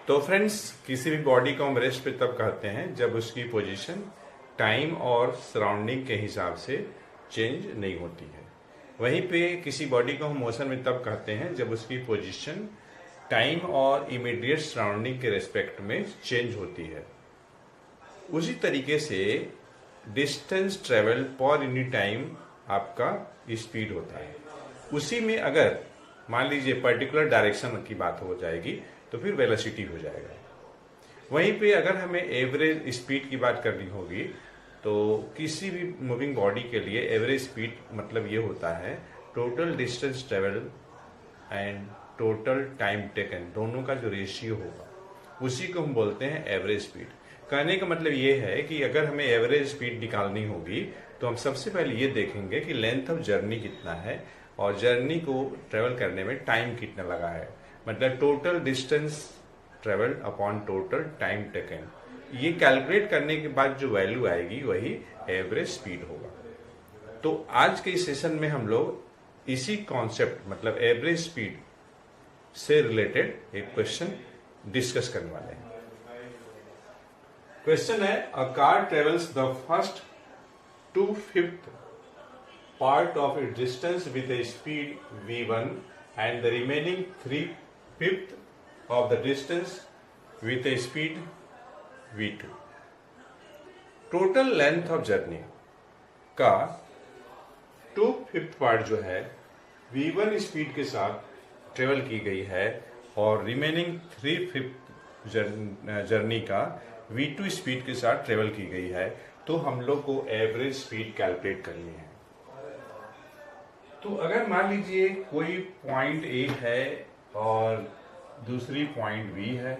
तो फ्रेंड्स, किसी भी बॉडी को हम रेस्ट पे तब कहते हैं जब उसकी पोजीशन टाइम और सराउंडिंग के हिसाब से चेंज नहीं होती है। वहीं पे किसी बॉडी को हम मोशन में तब कहते हैं जब उसकी पोजीशन टाइम और इमीडिएट सराउंडिंग के रेस्पेक्ट में चेंज होती है। उसी तरीके से distance travel per unit time आपका स्पीड होता है। उसी में अगर मान लीजिए पर्टिकुलर डायरेक्शन की बात हो जाएगी तो फिर वेलोसिटी हो जाएगा। वहीं पे अगर हमें एवरेज स्पीड की बात करनी होगी तो किसी भी मूविंग बॉडी के लिए एवरेज स्पीड मतलब ये होता है total distance travel and total time taken, दोनों का जो रेशियो होगा उसी को हम बोलते हैं एवरेज स्पीड। कहने का मतलब ये है कि अगर हमें एवरेज स्पीड निकालनी होगी तो हम सबसे पहले ये देखेंगे कि लेंथ ऑफ जर्नी कितना है और जर्नी को ट्रेवल करने में टाइम कितना लगा है, मतलब total distance travel upon total time taken. ये कैलकुलेट करने के बाद जो वैल्यू आएगी वही एवरेज स्पीड होगा। तो आज के इस सेशन में हम लोग इसी कॉन्सेप्ट मतलब एवरेज स्पीड से रिलेटेड एक क्वेश्चन डिस्कस करने वाले हैं। क्वेश्चन है, a car travels the first 2/5 part of its distance with a speed v1 and the remaining 3/5 of the distance with a speed v2। Total length of journey का 2/5 part जो है v1 speed के साथ travel की गई है और remaining 3/5 journey का v2 स्पीड के साथ ट्रेवल की गई है। तो हम लोग को एवरेज स्पीड कैलकुलेट करनी है। तो अगर मान लीजिए कोई पॉइंट ए है और दूसरी पॉइंट बी है,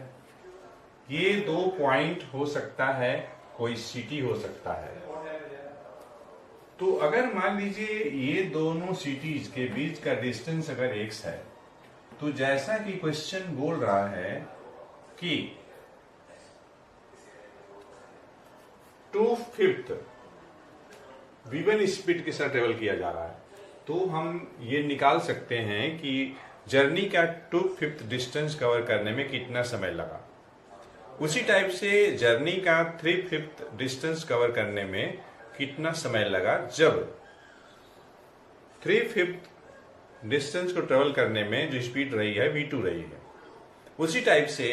ये दो पॉइंट हो सकता है, कोई सिटी हो सकता है। तो अगर मान लीजिए ये दोनों सिटीज के बीच का डिस्टेंस अगर x है, तो जैसा कि क्वेश्चन बोल रहा है कि 2/5 v1 स्पीड के साथ ट्रेवल किया जा रहा है, तो हम ये निकाल सकते हैं कि जर्नी का 2/5 डिस्टेंस कवर करने में कितना समय लगा। उसी टाइप से जर्नी का 3/5 डिस्टेंस कवर करने में कितना समय लगा जब 3/5 डिस्टेंस को ट्रेवल करने में जो स्पीड रही है v2 रही है। उसी टाइप से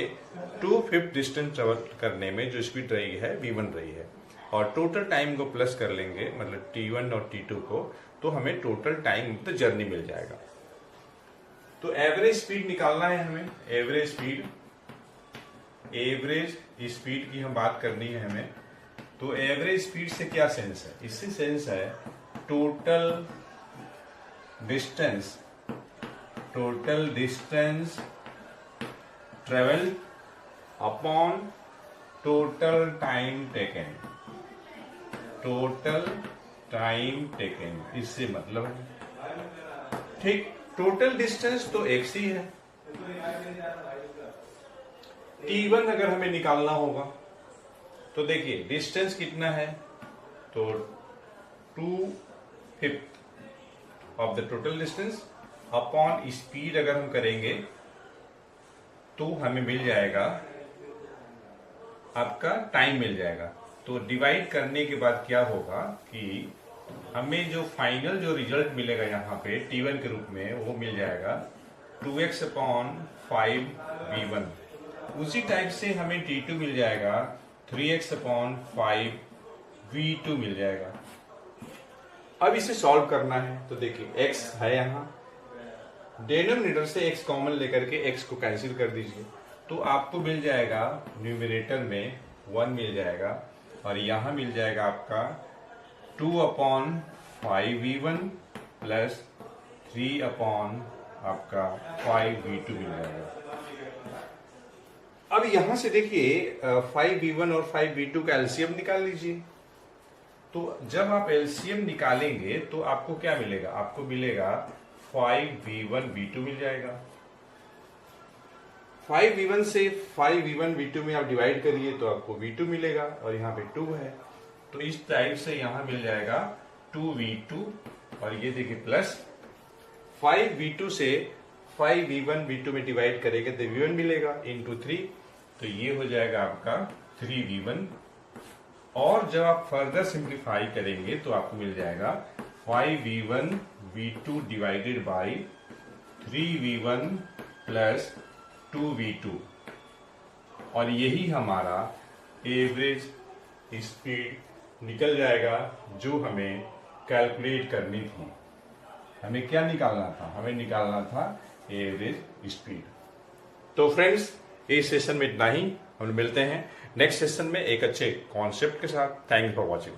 2/5 डिस्टेंस ट्रेवल करने में जो स्पीड रही है v1 रही है, और टोटल टाइम को प्लस कर लेंगे मतलब t1 और t2 को, तो हमें टोटल टाइम तो जर्नी मिल जाएगा। तो एवरेज स्पीड निकालना है हमें। एवरेज स्पीड की हम बात करनी है हमें। तो एवरेज स्पीड से क्या सेंस है? इससे सेंस है total distance travel upon total time taken. Total time taken, इससे मतलब है ठीक। टोटल डिस्टेंस तो x ही है। t1 अगर हमें निकालना होगा तो देखिए डिस्टेंस कितना है, तो 2/5 of the total distance upon speed अगर हम करेंगे तो हमें मिल जाएगा आपका टाइम मिल जाएगा। तो डिवाइड करने के बाद क्या होगा कि हमें जो फाइनल जो रिजल्ट मिलेगा यहाँ पे t1 के रूप में वो मिल जाएगा 2x अपॉन 5 v1। उसी टाइप से हमें t2 मिल जाएगा 3x अपॉन 5 v2 मिल जाएगा। अब इसे सॉल्व करना है तो देखिए x है यहाँ, डिनोमिनेटर से x कॉमन लेकर के x को कैंसिल कर दीजिए, तो आपको मिल जाएगा न्यूमरेटर में 1 मिल जाएगा और यहाँ मिल जाएगा आपका 2 अपॉन 5 v1 प्लस 3 अपॉन आपका 5 v2 मिल जाएगा। अब यहां से देखिए 5 v1 और 5 v2 का एलसीएम निकाल लीजिए। तो जब आप एलसीएम निकालेंगे तो आपको क्या मिलेगा? आपको मिलेगा 5 v1 v2 मिल जाएगा। 5 v1 से 5 v1 v2 में आप डिवाइड करिए तो आपको v2 मिलेगा और यहाँ पे 2 है, तो इस टाइप से यहाँ मिल जाएगा 2v2 और ये देखिए प्लस 5v2 से 5v1 v2 में डिवाइड करेंगे तो v1 मिलेगा इंटू 3 तो ये हो जाएगा आपका 3v1, और जब आप फर्दर सिंप्लीफाई करेंगे तो आपको मिल जाएगा 5v1 v2 divided by 3v1 plus 2v2, और यही हमारा एवरेज स्पीड निकल जाएगा जो हमें कैलकुलेट करनी थी। हमें क्या निकालना था? हमें निकालना था एवरेज स्पीड। तो फ्रेंड्स, इस सेशन में इतना ही। हम मिलते हैं नेक्स्ट सेशन में एक अच्छे कॉन्सेप्ट के साथ। Thank you for watching.